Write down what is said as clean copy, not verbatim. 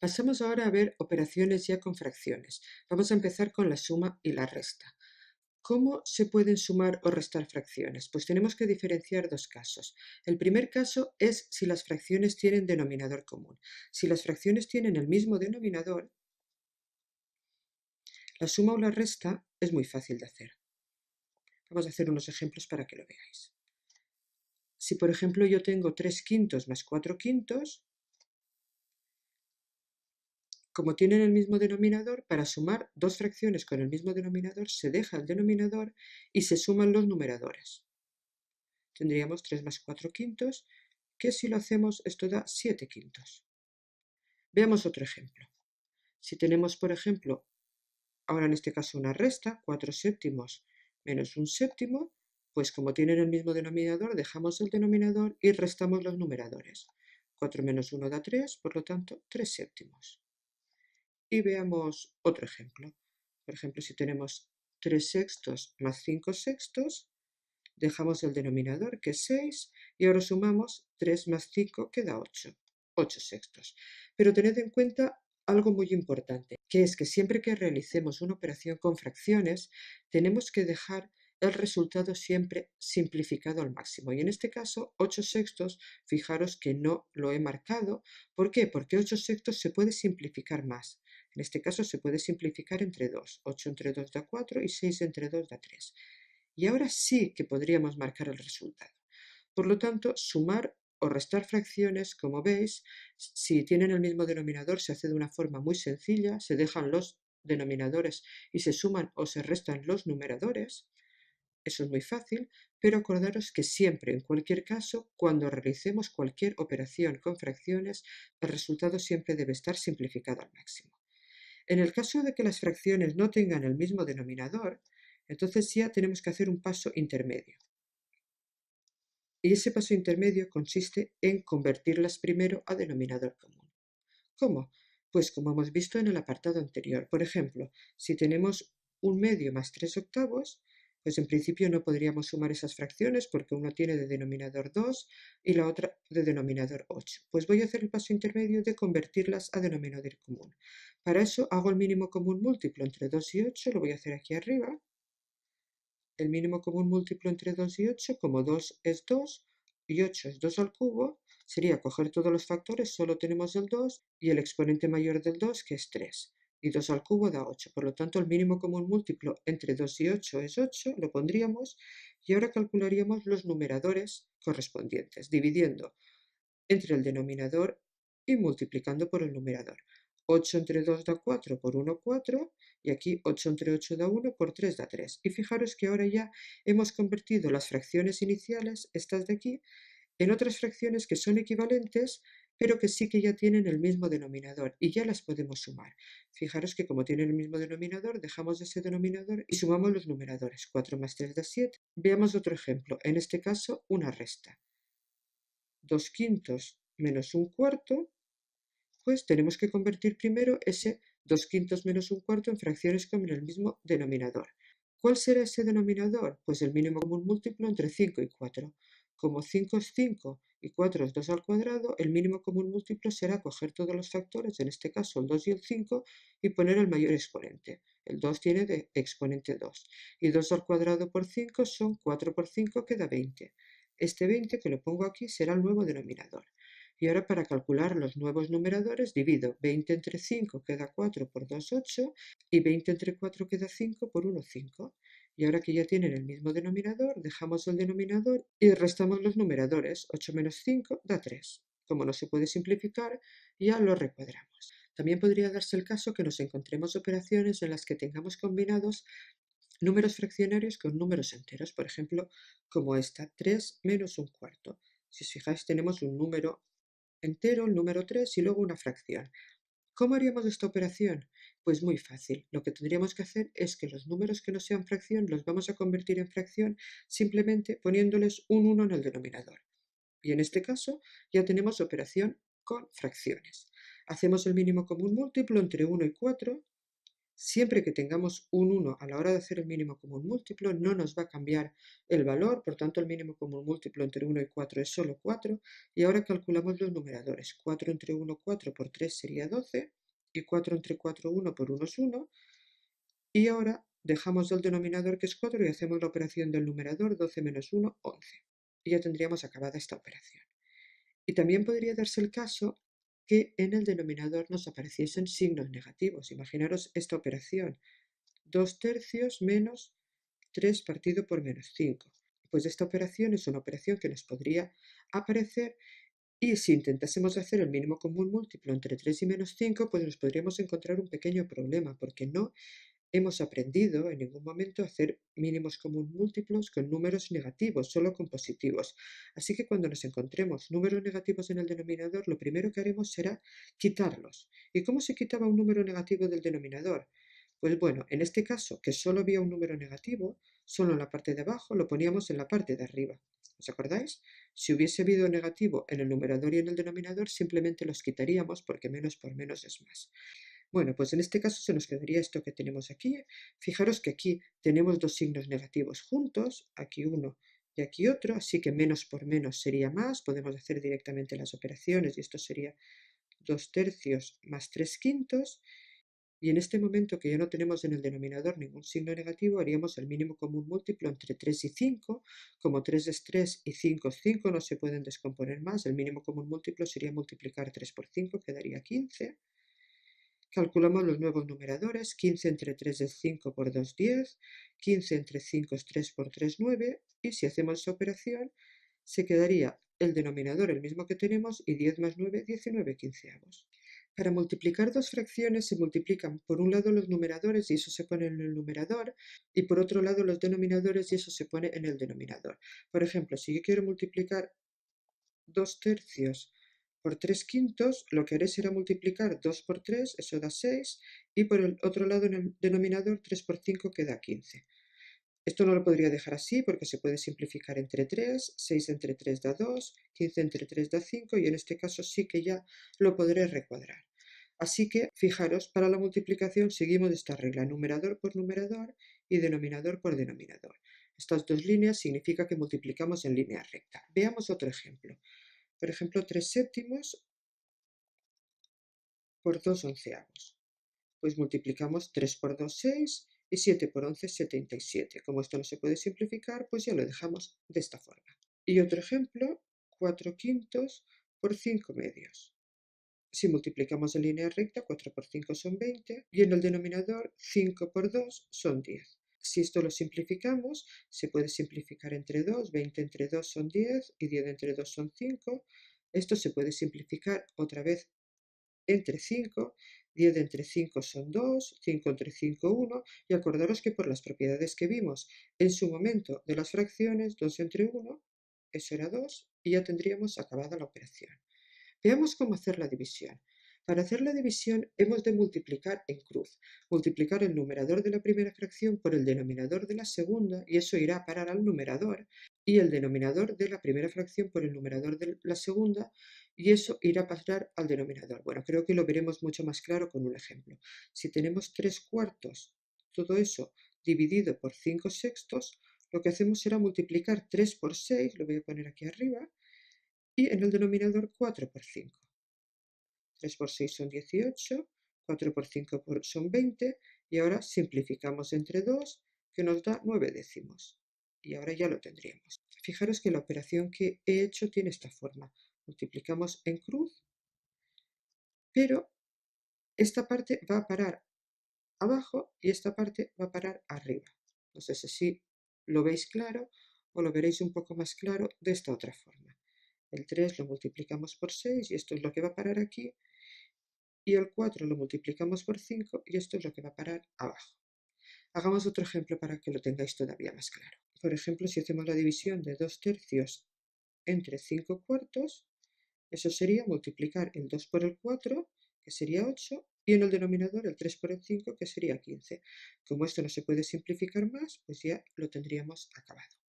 Pasamos ahora a ver operaciones ya con fracciones. Vamos a empezar con la suma y la resta. ¿Cómo se pueden sumar o restar fracciones? Pues tenemos que diferenciar dos casos. El primer caso es si las fracciones tienen denominador común. Si las fracciones tienen el mismo denominador, la suma o la resta es muy fácil de hacer. Vamos a hacer unos ejemplos para que lo veáis. Si por ejemplo yo tengo 3 quintos más 4 quintos, como tienen el mismo denominador, para sumar dos fracciones con el mismo denominador se deja el denominador y se suman los numeradores. Tendríamos 3 más 4 quintos, que si lo hacemos esto da 7 quintos. Veamos otro ejemplo. Si tenemos, por ejemplo, ahora en este caso una resta, 4 séptimos menos un séptimo, pues como tienen el mismo denominador, dejamos el denominador y restamos los numeradores. 4 menos 1 da 3, por lo tanto 3 séptimos. Y veamos otro ejemplo. Por ejemplo, si tenemos 3 sextos más 5 sextos, dejamos el denominador, que es 6, y ahora sumamos 3 más 5, que da 8. 8 sextos. Pero tened en cuenta algo muy importante, que es que siempre que realicemos una operación con fracciones, tenemos que dejar el resultado siempre simplificado al máximo. Y en este caso, 8 sextos, fijaros que no lo he marcado. ¿Por qué? Porque 8 sextos se puede simplificar más. En este caso se puede simplificar entre 2. 8 entre 2 da 4 y 6 entre 2 da 3. Y ahora sí que podríamos marcar el resultado. Por lo tanto, sumar o restar fracciones, como veis, si tienen el mismo denominador, se hace de una forma muy sencilla, se dejan los denominadores y se suman o se restan los numeradores. Eso es muy fácil, pero acordaros que siempre, en cualquier caso, cuando realicemos cualquier operación con fracciones, el resultado siempre debe estar simplificado al máximo. En el caso de que las fracciones no tengan el mismo denominador, entonces ya tenemos que hacer un paso intermedio. Y ese paso intermedio consiste en convertirlas primero a denominador común. ¿Cómo? Pues como hemos visto en el apartado anterior. Por ejemplo, si tenemos un medio más 3 octavos, pues en principio no podríamos sumar esas fracciones porque una tiene de denominador 2 y la otra de denominador 8. Pues voy a hacer el paso intermedio de convertirlas a denominador común. Para eso hago el mínimo común múltiplo entre 2 y 8, lo voy a hacer aquí arriba. El mínimo común múltiplo entre 2 y 8, como 2 es 2 y 8 es 2 al cubo, sería coger todos los factores, solo tenemos el 2 y el exponente mayor del 2, que es 3. Y 2 al cubo da 8. Por lo tanto, el mínimo común múltiplo entre 2 y 8 es 8, lo pondríamos, y ahora calcularíamos los numeradores correspondientes, dividiendo entre el denominador y multiplicando por el numerador. 8 entre 2 da 4, por 1 4, y aquí 8 entre 8 da 1, por 3 da 3. Y fijaros que ahora ya hemos convertido las fracciones iniciales, estas de aquí, en otras fracciones que son equivalentes, pero que sí que ya tienen el mismo denominador y ya las podemos sumar. Fijaros que como tienen el mismo denominador, dejamos ese denominador y sumamos los numeradores. 4 más 3 da 7. Veamos otro ejemplo, en este caso una resta. 2 quintos menos un cuarto, pues tenemos que convertir primero ese 2 quintos menos un cuarto en fracciones con el mismo denominador. ¿Cuál será ese denominador? Pues el mínimo común múltiplo entre 5 y 4. Como 5 es 5 y 4 es 2 al cuadrado, el mínimo común múltiplo será coger todos los factores, en este caso el 2 y el 5, y poner el mayor exponente. El 2 tiene de exponente 2. Y 2 al cuadrado por 5 son 4 por 5, que da 20. Este 20, que lo pongo aquí, será el nuevo denominador. Y ahora para calcular los nuevos numeradores divido 20 entre 5, que da 4, por 2, 8, y 20 entre 4, que da 5, por 1, 5. Y ahora que ya tienen el mismo denominador, dejamos el denominador y restamos los numeradores. 8 menos 5 da 3. Como no se puede simplificar, ya lo recuadramos. También podría darse el caso que nos encontremos operaciones en las que tengamos combinados números fraccionarios con números enteros, por ejemplo, como esta, 3 menos un cuarto. Si os fijáis, tenemos un número entero, el número 3 y luego una fracción. ¿Cómo haríamos esta operación? Pues muy fácil. Lo que tendríamos que hacer es que los números que no sean fracción los vamos a convertir en fracción simplemente poniéndoles un 1 en el denominador. Y en este caso ya tenemos operación con fracciones. Hacemos el mínimo común múltiplo entre 1 y 4 Siempre que tengamos un 1 a la hora de hacer el mínimo común múltiplo, no nos va a cambiar el valor, por tanto el mínimo común múltiplo entre 1 y 4 es solo 4, y ahora calculamos los numeradores. 4 entre 1, 4 por 3 sería 12, y 4 entre 4, 1 por 1 es 1, y ahora dejamos el denominador que es 4 y hacemos la operación del numerador 12 menos 1, 11. Y ya tendríamos acabada esta operación. Y también podría darse el caso que en el denominador nos apareciesen signos negativos. Imaginaros esta operación, 2 tercios menos 3 partido por menos 5. Pues esta operación es una operación que nos podría aparecer y si intentásemos hacer el mínimo común múltiplo entre 3 y menos 5, pues nos podríamos encontrar un pequeño problema, porque no hemos aprendido en ningún momento a hacer mínimos común múltiplos con números negativos, solo con positivos. Así que cuando nos encontremos números negativos en el denominador, lo primero que haremos será quitarlos. ¿Y cómo se quitaba un número negativo del denominador? Pues bueno, en este caso, que solo había un número negativo, solo en la parte de abajo lo poníamos en la parte de arriba. ¿Os acordáis? Si hubiese habido negativo en el numerador y en el denominador, simplemente los quitaríamos porque menos por menos es más. Bueno, pues en este caso se nos quedaría esto que tenemos aquí. Fijaros que aquí tenemos dos signos negativos juntos, aquí uno y aquí otro, así que menos por menos sería más. Podemos hacer directamente las operaciones y esto sería 2 tercios más 3 quintos. Y en este momento que ya no tenemos en el denominador ningún signo negativo, haríamos el mínimo común múltiplo entre 3 y 5. Como 3 es 3 y 5 es 5, no se pueden descomponer más. El mínimo común múltiplo sería multiplicar 3 por 5, quedaría 15. Calculamos los nuevos numeradores, 15 entre 3 es 5 por 2, 10, 15 entre 5 es 3 por 3, 9, y si hacemos esa operación, se quedaría el denominador el mismo que tenemos y 10 más 9, 19 quinceavos. Para multiplicar dos fracciones se multiplican por un lado los numeradores y eso se pone en el numerador, y por otro lado los denominadores y eso se pone en el denominador. Por ejemplo, si yo quiero multiplicar 2 tercios por 3 quintos, lo que haré será multiplicar 2 por 3, eso da 6, y por el otro lado en el denominador 3 por 5 queda 15. Esto no lo podría dejar así porque se puede simplificar entre 3, 6 entre 3 da 2, 15 entre 3 da 5 y en este caso sí que ya lo podré recuadrar. Así que, fijaros, para la multiplicación seguimos esta regla, numerador por numerador y denominador por denominador. Estas dos líneas significa que multiplicamos en línea recta. Veamos otro ejemplo. Por ejemplo, 3 séptimos por 2 onceavos. Pues multiplicamos 3 por 2, 6 y 7 por 11, 77. Como esto no se puede simplificar, pues ya lo dejamos de esta forma. Y otro ejemplo, 4 quintos por 5 medios. Si multiplicamos en línea recta, 4 por 5 son 20 y en el denominador 5 por 2 son 10. Si esto lo simplificamos, se puede simplificar entre 2, 20 entre 2 son 10 y 10 entre 2 son 5. Esto se puede simplificar otra vez entre 5, 10 entre 5 son 2, 5 entre 5 1, y acordaros que por las propiedades que vimos en su momento de las fracciones, 2 entre 1, eso era 2, y ya tendríamos acabada la operación. Veamos cómo hacer la división. Para hacer la división hemos de multiplicar en cruz, multiplicar el numerador de la primera fracción por el denominador de la segunda y eso irá a parar al numerador y el denominador de la primera fracción por el numerador de la segunda y eso irá a parar al denominador. Bueno, creo que lo veremos mucho más claro con un ejemplo. Si tenemos 3 cuartos, todo eso dividido por 5 sextos, lo que hacemos será multiplicar 3 por 6, lo voy a poner aquí arriba, y en el denominador 4 por 5. 3 por 6 son 18, 4 por 5 son 20 y ahora simplificamos entre 2 que nos da 9 décimos. Y ahora ya lo tendríamos. Fijaros que la operación que he hecho tiene esta forma. Multiplicamos en cruz, pero esta parte va a parar abajo y esta parte va a parar arriba. No sé si lo veis claro o lo veréis un poco más claro de esta otra forma. El 3 lo multiplicamos por 6 y esto es lo que va a parar aquí. Y el 4 lo multiplicamos por 5 y esto es lo que va a parar abajo. Hagamos otro ejemplo para que lo tengáis todavía más claro. Por ejemplo, si hacemos la división de 2 tercios entre 5 cuartos, eso sería multiplicar el 2 por el 4, que sería 8, y en el denominador el 3 por el 5, que sería 15. Como esto no se puede simplificar más, pues ya lo tendríamos acabado.